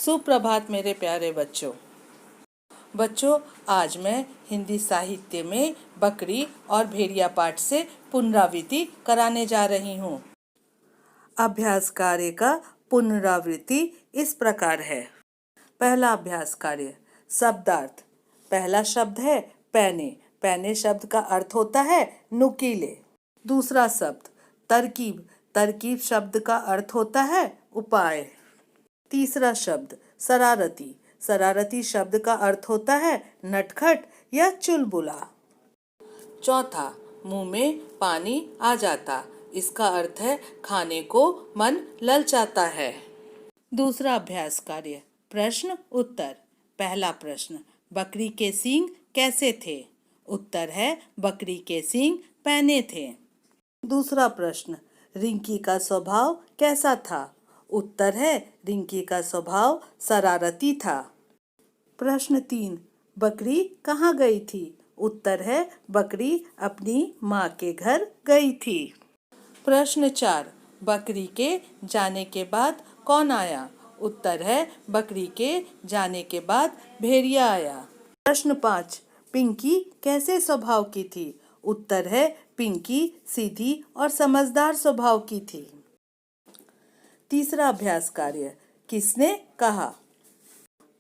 सुप्रभात मेरे प्यारे बच्चों। आज मैं हिंदी साहित्य में बकरी और भेड़िया पाठ से पुनरावृत्ति कराने जा रही हूँ। अभ्यास कार्य का पुनरावृत्ति इस प्रकार है। पहला अभ्यास कार्य, शब्दार्थ। पहला शब्द है पैने। पैने शब्द का अर्थ होता है नुकीले। दूसरा शब्द तरकीब। तरकीब शब्द का अर्थ होता है उपाय। तीसरा शब्द शरारती। शरारती शब्द का अर्थ होता है नटखट या चुलबुला। चौथा, मुंह में पानी आ जाता। इसका अर्थ है खाने को मन ललचाता है। दूसरा अभ्यास कार्य, प्रश्न उत्तर। पहला प्रश्न, बकरी के सींग कैसे थे? उत्तर है बकरी के सींग पैने थे। दूसरा प्रश्न, रिंकी का स्वभाव कैसा था? उत्तर है रिंकी का स्वभाव शरारती था। प्रश्न 3, बकरी कहाँ गई थी? उत्तर है बकरी अपनी माँ के घर गई थी। प्रश्न 4, बकरी के जाने के बाद कौन आया? उत्तर है बकरी के जाने के बाद भेड़िया आया। प्रश्न 5, पिंकी कैसे स्वभाव की थी? उत्तर है पिंकी सीधी और समझदार स्वभाव की थी। तीसरा अभ्यास कार्य, किसने कहा?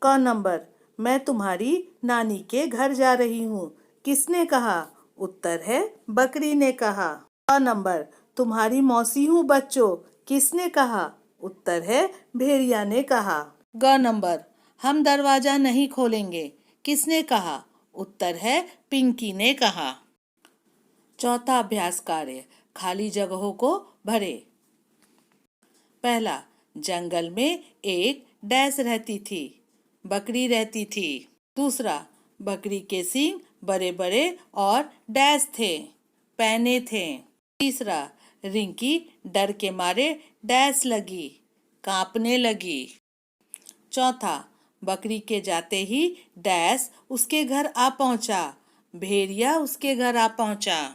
क नंबर, मैं तुम्हारी नानी के घर जा रही हूँ। किसने कहा? उत्तर है बकरी ने कहा। क नंबर, तुम्हारी मौसी हूँ बच्चों। किसने कहा? उत्तर है भेड़िया ने कहा। ग नंबर, हम दरवाजा नहीं खोलेंगे। किसने कहा? उत्तर है पिंकी ने कहा। चौथा अभ्यास कार्य, खाली जगहों को भरे। पहला, जंगल में एक डैश रहती थी। बकरी रहती थी। दूसरा, बकरी के सींग बड़े बड़े और डैश थे, पैने थे। तीसरा, रिंकी डर के मारे डैश लगी, कांपने लगी। चौथा, बकरी के जाते ही डैश उसके घर आ पहुंचा, भेड़िया उसके घर आ पहुंचा।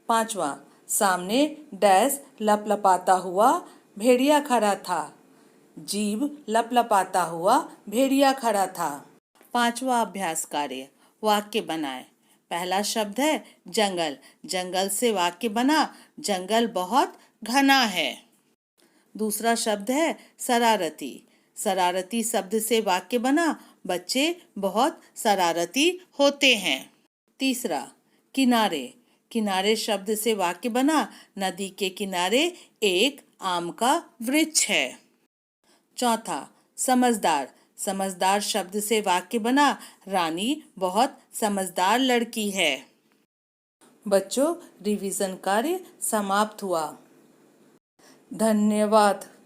पांचवा, सामने डैश लपलपाता हुआ भेड़िया खड़ा था, जीभ लपलपाता हुआ भेड़िया खड़ा था। पांचवा अभ्यास कार्य, वाक्य बनाए। पहला शब्द है जंगल। जंगल से वाक्य बना, जंगल बहुत घना है। दूसरा शब्द है शरारती। शरारती शब्द से वाक्य बना, बच्चे बहुत शरारती होते हैं। तीसरा, किनारे। किनारे शब्द से वाक्य बना, नदी के किनारे एक आम का वृक्ष है। चौथा, समझदार। समझदार शब्द से वाक्य बना, रानी बहुत समझदार लड़की है। बच्चों, रिवीजन कार्य समाप्त हुआ। धन्यवाद।